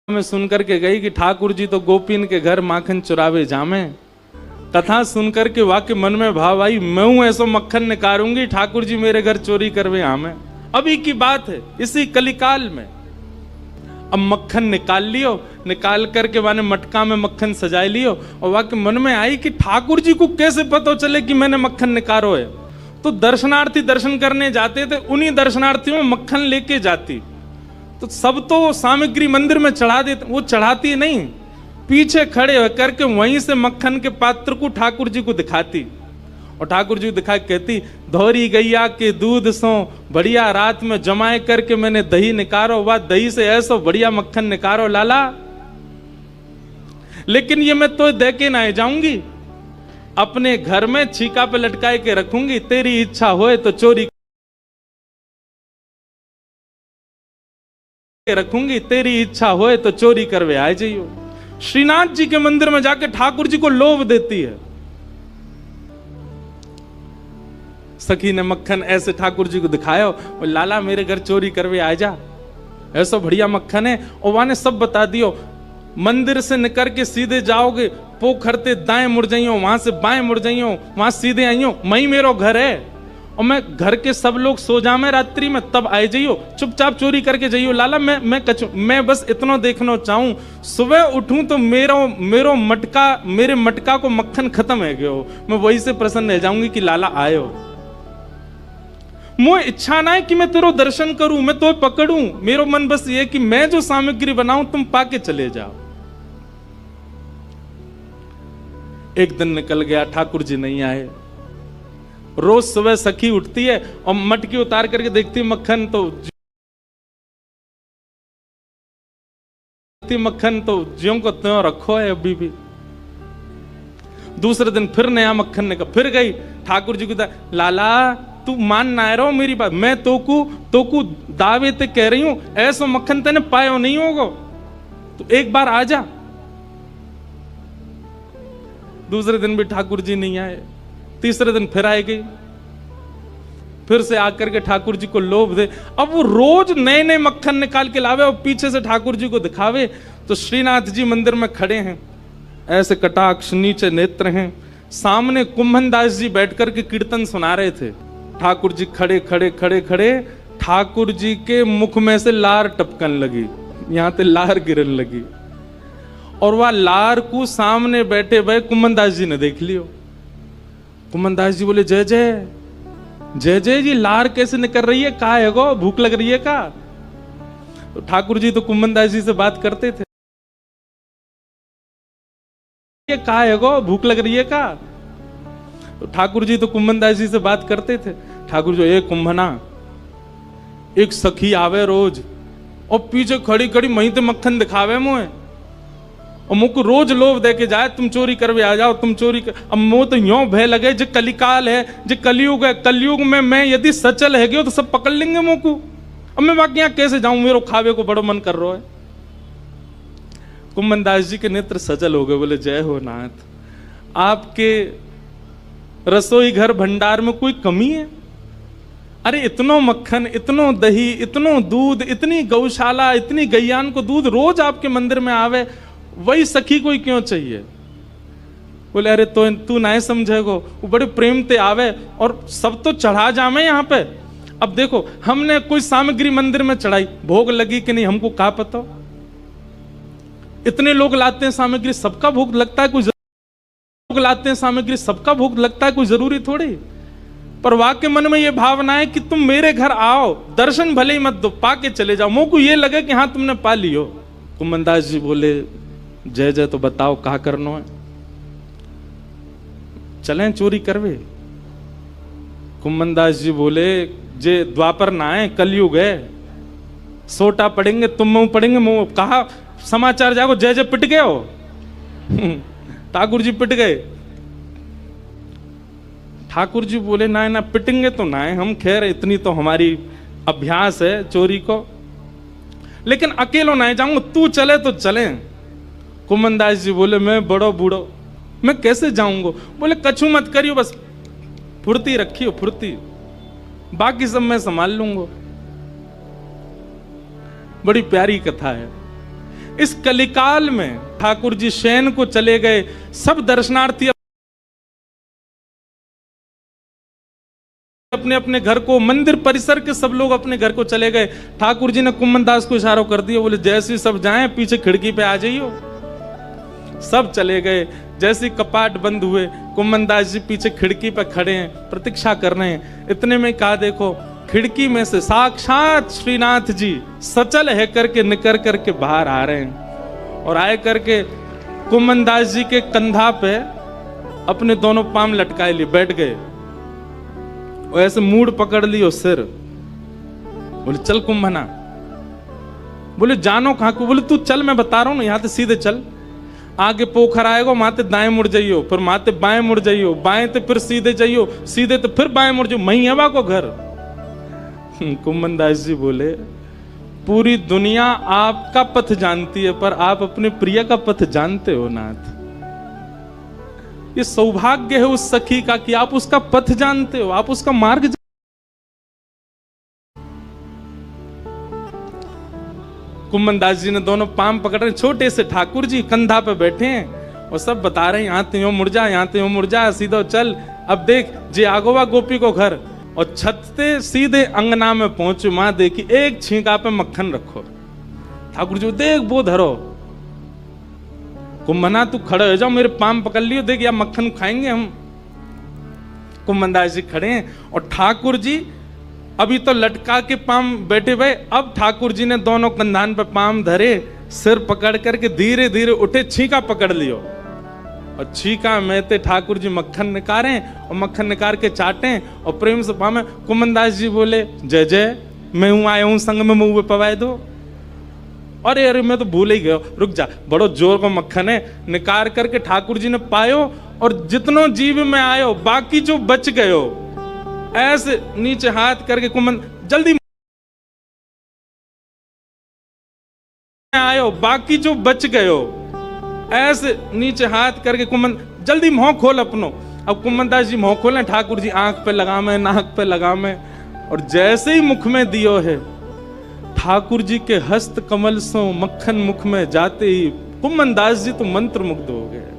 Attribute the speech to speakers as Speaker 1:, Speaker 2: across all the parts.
Speaker 1: में सुनकर के गई कि ठाकुर जी तो गोपीन के घर माखन चुरावे जामे। कथा सुनकर के वाक्य मन में भाव आई, मैं हूं ऐसो मक्खन निकारूंगी, ठाकुर जी मेरे घर चोरी करवे आमे। अभी की बात है, इसी कलिकाल में। अब मक्खन निकाल लियो, निकाल करके माने मटका में मक्खन सजाए लियो, और वाक्य मन में आई कि ठाकुर जी को कैसे पता चले कि मैंने मक्खन निकारो है। तो दर्शनार्थी दर्शन करने जाते थे, उन्हीं दर्शनार्थियों में मक्खन लेके जाती। तो सब तो सामग्री मंदिर में चढ़ा देते, वो चढ़ाती नहीं, पीछे खड़े होकर के वहीं से मक्खन के पात्र को ठाकुर जी को दिखाती, और ठाकुर जी को दिखा कहती, धौरी गैया के दूध सो बढ़िया रात में जमाए करके मैंने दही निकारो, वह दही से ऐसा बढ़िया मक्खन निकारो लाला, लेकिन ये मैं तो दे के ना जाऊंगी, अपने घर में छीका पे लटकाए के रखूंगी, तेरी इच्छा होए तो चोरी रखूंगी, तेरी इच्छा होए तो चोरी करवे आ जाइयो। श्रीनाथ जी के मंदिर में जाके ठाकुर जी को लोभ देती है। सखी ने मक्खन ऐसे ठाकुर जी को दिखाया, और लाला मेरे घर चोरी करवे आ जा, ऐसा बढ़िया मक्खन है। और वहां ने सब बता दियो, मंदिर से निकल के सीधे जाओगे, पोखरते दाएं मुड़ जाइयो, वहां से बाएं मुड़ जाइयो, वहां सीधे आइयो, मई मेरो घर है, और मैं घर के सब लोग सो जामे रात्रि में, तब आए जाइयो, चुपचाप चोरी करके जाइयो लाला। मैं बस इतना देखना चाहूं, सुबह उठूं तो मेरे मटका को मक्खन खत्म है गयो, मैं वही से प्रसन्न रह जाऊंगी कि लाला आयो। मुझे इच्छा ना है कि मैं तेरो दर्शन करूं, मैं तो पकड़ूं, मेरा मन बस ये कि मैं जो सामग्री बनाऊं तुम पाके चले जाओ। एक दिन निकल गया, ठाकुर जी नहीं आए। रोज सुबह सखी उठती है और मटकी उतार करके देखती मक्खन तो ज्यों को त्यों रखो है अभी भी। दूसरे दिन फिर नया मक्खन निकल, फिर गई ठाकुर जी को, लाला तू मान ना रहो मेरी बात, मैं तोकू दावे ते कह रही हूं, ऐसा मक्खन तेने पायो नहीं होगा, तो एक बार आ जा। दूसरे दिन भी ठाकुर जी नहीं आए, तीसरे दिन फिर आए गई, फिर से आकर के ठाकुर जी को लोभ दे। अब वो रोज नए नए मक्खन निकाल के लावे और पीछे से ठाकुर जी को दिखावे। तो श्रीनाथ जी मंदिर में खड़े हैं, ऐसे कटाक्ष नीचे नेत्र हैं, सामने कुंभन दास जी बैठकर के कीर्तन सुना रहे थे। ठाकुर जी खड़े खड़े खड़े खड़े, ठाकुर जी के मुख में से लार टपकन लगी, यहां से लार गिरन लगी, और वह लार को सामने बैठे भाई कुंभन दास जी ने देख लियो। कुंभन दास जी बोले, जय जय जय जय जी, लार कैसे निकल रही है, का है गो, भूख लग रही है का? तो ठाकुर जी तो कुंभन दास जी से बात करते थे, ये का है गो, भूख लग रही है का? तो ठाकुर जी तो कुंभन दास जी से बात करते थे। ठाकुर जी, एक कुंभना, एक सखी आवे रोज और पीछे खड़ी खड़ी मही ते मक्खन दिखावे मुझे, और मुझको रोज लोभ दे के जाए, तुम चोरी करवे आ जाओ, तुम चोरी कर। अब मुझ तो यो भय लगे, जो कलिकाल है, जो कलयुग है, कलयुग में मैं यदि सचल है गयो तो सब पकड़ लेंगे मुझको। अब मैं बाकी यहाँ कैसे जाऊं, मेरे खावे को बड़ो मन कर रहा है। कुंभन दास जी के नेत्र सचल हो गए, बोले, जय हो नाथ, आपके रसोई घर भंडार में कोई कमी है? अरे इतनो मक्खन, इतनो दही, इतनो दूध, इतनी गौशाला, इतनी गैयान को दूध रोज आपके मंदिर में आवे, वही सखी कोई क्यों चाहिए? बोले, अरे तो तू ना समझेगो, वो बड़े प्रेम ते आवे और सब तो चढ़ा जामे यहाँ पे। अब देखो, हमने कोई सामग्री मंदिर में चढ़ाई, भोग लगी कि नहीं हमको क्या पता? इतने लोग लाते हैं सामग्री, सबका भोग लगता है, कोई लोग लाते हैं सामग्री, सबका भोग लगता है, कोई जरूरी थोड़ी। पर वाक्य मन में ये भावना है कि तुम मेरे घर आओ, दर्शन भले ही मत दो, पाके चले जाओ, मुझको ये लगे कि हाँ तुमने पा लियो। कुंभन दास जी बोले, जय जय, तो बताओ कहा करना है, चलें चोरी करवे? कुंभन दास जी बोले, जे द्वापर ना है, कलयुग है, सोटा पड़ेंगे, तुम मुंह पड़ेंगे, मुंह कहा समाचार जागो, जय जय पिट गए हो। ठाकुर जी पिट गए। ठाकुर जी बोले, ना पिटेंगे तो ना है हम, खैर इतनी तो हमारी अभ्यास है चोरी को, लेकिन अकेलो ना जाऊंगा, तू चले तो चले। कुंभन दास जी बोले, मैं बड़ो बूढ़ो, मैं कैसे जाऊंगा? बोले, कछु मत करियो, बस फुर्ती रखियो, फुर्ती, बाकी सब मैं संभाल लूंगा। बड़ी प्यारी कथा है। इस कलिकाल में ठाकुर जी शयन को चले गए। सब दर्शनार्थी अपने अपने घर को, मंदिर परिसर के सब लोग अपने घर को चले गए। ठाकुर जी ने कुम्मन दास को इशारा कर दिया, बोले जैसे सब जाएं पीछे खिड़की पे आ जाइयो। सब चले गए। जैसे कपाट बंद हुए, कुम्मन दास जी पीछे खिड़की पे खड़े हैं, प्रतीक्षा कर रहे हैं। इतने में कहा, देखो खिड़की में से साक्षात श्रीनाथ जी सचल है करके निकर करके बाहर आ रहे हैं। और आए करके कुम्मन दास जी के कंधा पे अपने दोनों पांव लटकाए लिए बैठ गए और ऐसे मूड पकड़ लियो सिर। बोले चल कुंभना। बोले जानो कहां को? बोले तू चल, मैं बता रहा हूं ना, यहां से सीधे चल। आगे पोखर आएगा, माते दाएं मुड़ जाइयो, फिर माते बाएं मुड़ जाइयो, बाएं ते फिर सीधे जाइयो, सीधे तो फिर बाएं मुड़ जाइयो, मही हवा को घर। कुम्मन दास जी बोले पूरी दुनिया आपका पथ जानती है, पर आप अपने प्रिय का पथ जानते हो नाथ। ये सौभाग्य है उस सखी का कि आप उसका पथ जानते हो, आप उसका मार्ग। कुम्मन दास जी ने दोनों पांव पकड़ रहे, छोटे से ठाकुर जी कंधा पे बैठे हैं और सब बता रहे हैं, यहां ते मुड़ जा, यहां ते मुड़ जा, सीधा चल। अब देख जे आगोवा गोपी को घर, और छत से सीधे अंगना में पहुंचे। मां देखी, एक छींका पे मक्खन रखो। ठाकुर जी देख वो धरो। कुम्भना तू खड़े हो जाओ, मेरे पाम पकड़ लियो, देख या मक्खन खाएंगे हम। कुम्भन दास जी खड़े हैं और ठाकुर जी अभी तो लटका के पाम बैठे हुए। अब ठाकुर जी ने दोनों कंधान पे पाम धरे, सिर पकड़ करके धीरे धीरे उठे, छींका पकड़ लियो। और छीका में ते ठाकुर जी मक्खन निकारे और मक्खन निकाल के चाटे और प्रेम से पामे। कुम्भन दास जी बोले जय जय, मैं हूं आया हूं संग में मुंह पवाए दो। अरे अरे मैं तो भूल ही गया, रुक जा, बड़ो जोर को मक्खन है। निकाल करके ठाकुर जी ने पायो और जितनो जीव में आयो, बाकी जो बच गयो, ऐसे नीचे हाथ करके कुम्भन जल्दी आयो, बाकी जो बच गयो, ऐसे नीचे हाथ करके कुम्भन जल्दी मुंह खोल अपनो। अब कुम्भन दास जी मुंह खोले, ठाकुर जी आंख पे लगा में, नाक पे लगा में, और जैसे ही मुख में दियो है, ठाकुर जी के हस्त कमल सो मक्खन मुख में जाते ही कुम्भन दास जी तो मंत्र मुग्ध हो गए।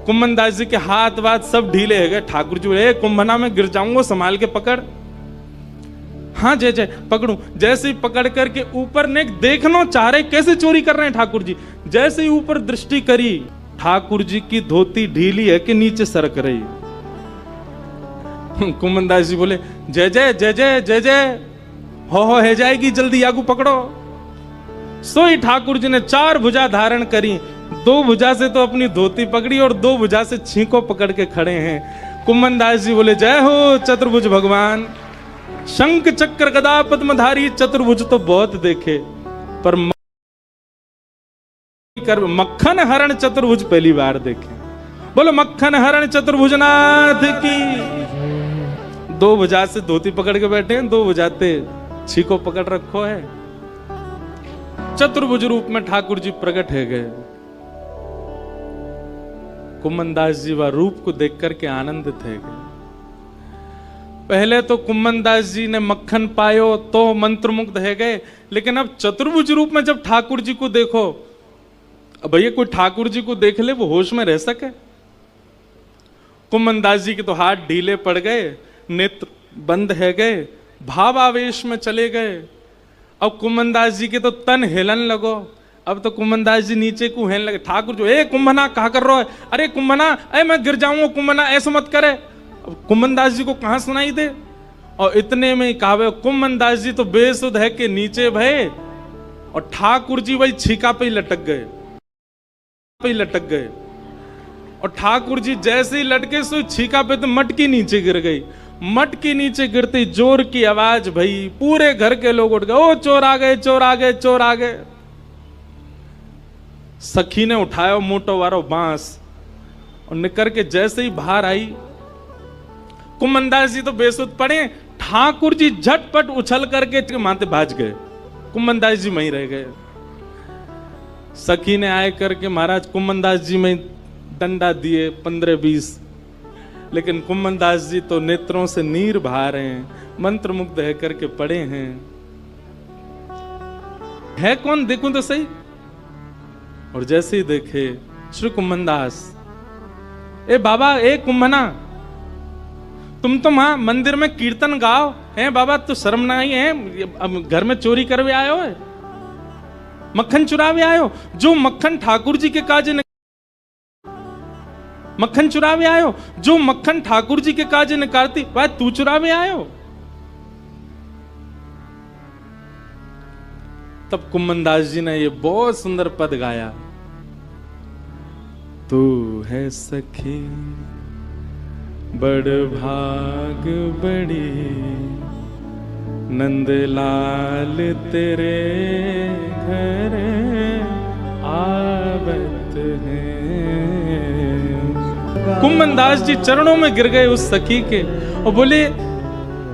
Speaker 1: कुम्भन दास जी के हाथ वाथ सब ढीले हो गए। ठाकुर जी बोले कुंभना में गिर जाऊंगा, संभाल के पकड़। हाँ जय जय पकड़ू। जैसे ही पकड़ करके ऊपर ने देखना चाह रहे कैसे चोरी कर रहे हैं ठाकुर जी। जैसे ही ऊपर दृष्टि करी, ठाकुर जी की धोती ढीली है कि नीचे सरक रही। कुम्भन दास जी बोले जय जय जय जय जय जय, हो है जाएगी, जल्दी आगू पकड़ो। सोई ठाकुर जी ने 4 भुजा धारण करी, 2 भुजा से तो अपनी धोती पकड़ी और 2 भुजा से छींको पकड़ के खड़े हैं। कुम्भन दास जी बोले जय हो चतुर्भुज भगवान। शंख चक्र गदा पद्मधारी चतुर्भुज तो बहुत देखे, पर मक्खन हरण चतुर्भुज पहली बार देखे। बोलो मक्खन हरण चतुर्भुज नाथ की। 2 भुजा से धोती पकड़ के बैठे हैं, 2 भुजाते छीको पकड़ रखो है। चतुर्भुज रूप में ठाकुर जी प्रकट है गए। कुम्भन दास जी वह रूप को देख करके आनंदित है गए। पहले तो कुम्भन दास जी ने मक्खन पायो तो मंत्रमुग्ध है गए, लेकिन अब चतुर्भुज रूप में जब ठाकुर जी को देखो, अब भैया कोई ठाकुर जी को देख ले वो होश में रह सके? कुम्भन दास जी के तो हाथ ढीले पड़ गए, नेत्र बंद है गए, भाव आवेश में चले गए। अब कुम्भन दास जी के तो तन हिलन लगो। अब तो कुम्भन दास जी नीचे को हिलने लगे। ठाकुर जो ए कुम्भना कहा कर रहा है, अरे कुम्भना अरे मैं गिर जाऊंगा, कुम्भना ऐसा मत करे। अब कुम्भन दास जी को कहां सुनाई दे। और इतने में कहा कुम्भन दास जी तो बेसुध है कि नीचे भय, और ठाकुर जी वही छीका पे ही लटक गए, लटक गए। और ठाकुर जी जैसे ही लटके सो छीका पे तो मटकी नीचे गिर गई। मटकी नीचे गिरते जोर की आवाज भई, पूरे घर के लोग उठ गए, ओ चोर आ गए, चोर आ गए, चोर आ गए। सखी ने उठाया मोटो वारो बांस और निकर के जैसे ही बाहर आई, कुम्भन दास जी तो बेसुध पड़े। ठाकुर जी झटपट उछल करके माथे भाज गए, कुम्भन दास जी वहीं रह गए। सखी ने आए करके महाराज कुम्भन दास जी में डंडा दिए 15-20, लेकिन कुम्भन दास जी तो नेत्रों से नीर बहा रहे हैं, मंत्रमुग्ध है करके पड़े हैं। है कौन देखूं तो सही। और जैसे ही देखे श्री कुंभनदास, ए बाबा, ए कुंभना, तुम तो वहां मंदिर में कीर्तन गाओ हैं बाबा, तो शर्म ना आई है? अब घर में चोरी करवे आयो है, मक्खन चुरावे आयो? जो मक्खन ठाकुर जी के काजे मक्खन चुरावे आयो, जो मक्खन ठाकुर जी के काजे निकारती वह तू चुरावे आयो? तब कुंभनदास जी ने ये बहुत सुंदर पद गाया, तू है सखी बड़ भाग बड़ी, नंदलाल तेरे घर आवत है। कुंभनदास जी चरणों में गिर गए उस सखी के और बोले,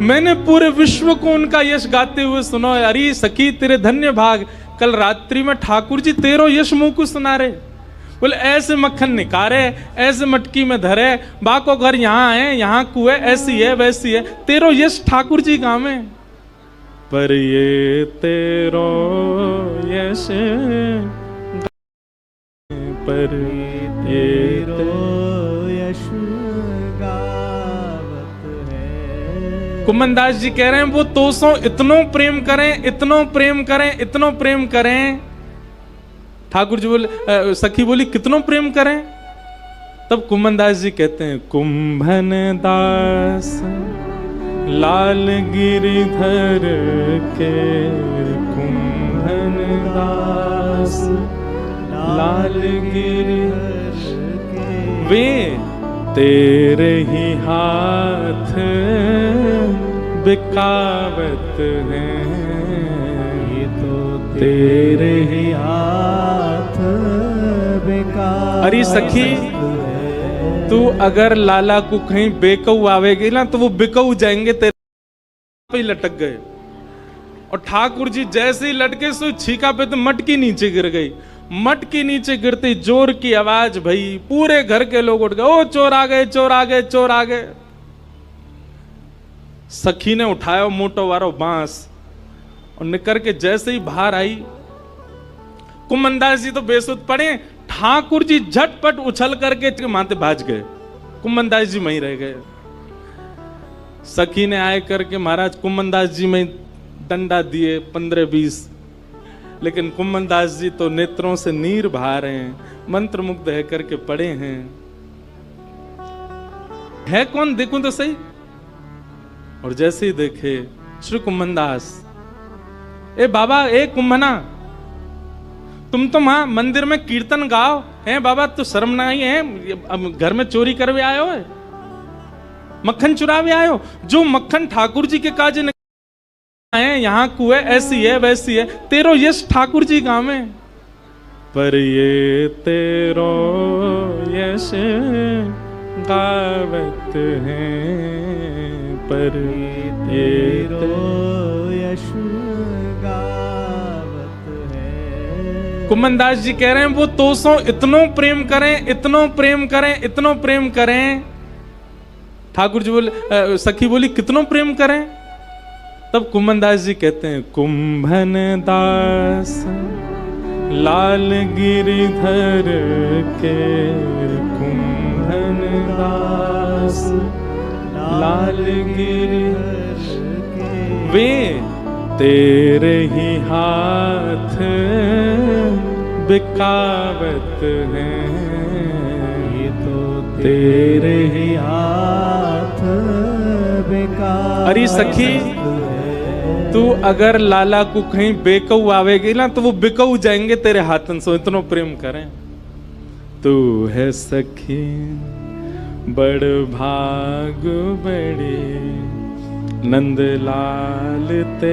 Speaker 1: मैंने पूरे विश्व को उनका यश गाते हुए सुना है। अरे सखी तेरे धन्य भाग, कल रात्रि में ठाकुर जी तेरो यश मुंह को सुना रहे। बोले ऐसे मक्खन निकारे, ऐसे मटकी में धरे, बाको घर यहाँ है, यहाँ कुएं, ऐसी है वैसी है, तेरो यश ठाकुर जी गावे। पर ये तेरो यश पर ये तेरो यश गावत है। कुंभनदास जी कह रहे हैं वो तो सो इतनो प्रेम करें, इतनो प्रेम करें, इतनो प्रेम करें। ठाकुर जी बोले, सखी बोली कितनो प्रेम करें? तब कुंभनदास जी कहते हैं, कुंभन दास लाल गिरिधर के, कुंभन दास लाल गिरिधर के, वे तेरे ही हाथ बिकावत हैं, ये तो तेरे ही हाथ बिकावत। अरे सखी, तू अगर लाला को कहीं बेकऊ आवेगी ना तो वो बिकऊ जाएंगे, तेरे पे ही लटक गए। और ठाकुर जी जैसे ही लटके सो छीका पे तो मटकी नीचे गिर गई। मटकी नीचे गिरते जोर की आवाज भई, पूरे घर के लोग उठ गए, ओ चोर आ गए, चोर आ गए, चोर आ गए। सखी ने उठाया मोटो वारो बांस और निकर के जैसे ही बाहर आई, कुंभनदास जी तो बेसुध पड़े। ठाकुर जी झटपट उछल करके माथे भाज गए, कुंभनदास जी वहीं रह गए। सखी ने आए करके महाराज कुंभनदास जी में डंडा दिए 15-20, लेकिन कुंभनदास जी तो नेत्रों से नीर बहा रहे हैं, मंत्र मुग्ध है करके पड़े हैं। है कौन देखूं तो सही। और जैसे ही देखे श्री कुंभनदास, ए बाबा, ए कुंभना, तुम तो वहां मंदिर में कीर्तन गाओ हैं बाबा, तो शर्म ना आई है? अब घर में चोरी करवे आयो है, मक्खन चुरावे आयो? जो मक्खन ठाकुर जी के काजे है, यहाँ कुएं, ऐसी है वैसी है, तेरो यश ठाकुर जी गावे। पर ये तेरो यश गावत है, पर ये तेरो यश गावत है। कुंभनदास जी कह रहे हैं वो तो सो इतनो प्रेम करें, इतनो प्रेम करें, इतनो प्रेम करें। ठाकुर जी बोले, सखी बोली कितनो प्रेम करें? तब कुंभनदास जी कहते हैं, कुंभन दास लाल गिरिधर के, कुंभन दास लाल गिरिधर के, वे तेरे ही हाथ बिकावत हैं, ये तो तेरे ही हाथ बिकावत। अरे सखी, तू अगर लाला को कहीं बेकऊ आवेगी ना तो वो बिकऊ जाएंगे तेरे हाथन से, इतना प्रेम करें। तू है सखी बड़ भाग बड़ी, नंदलाल ते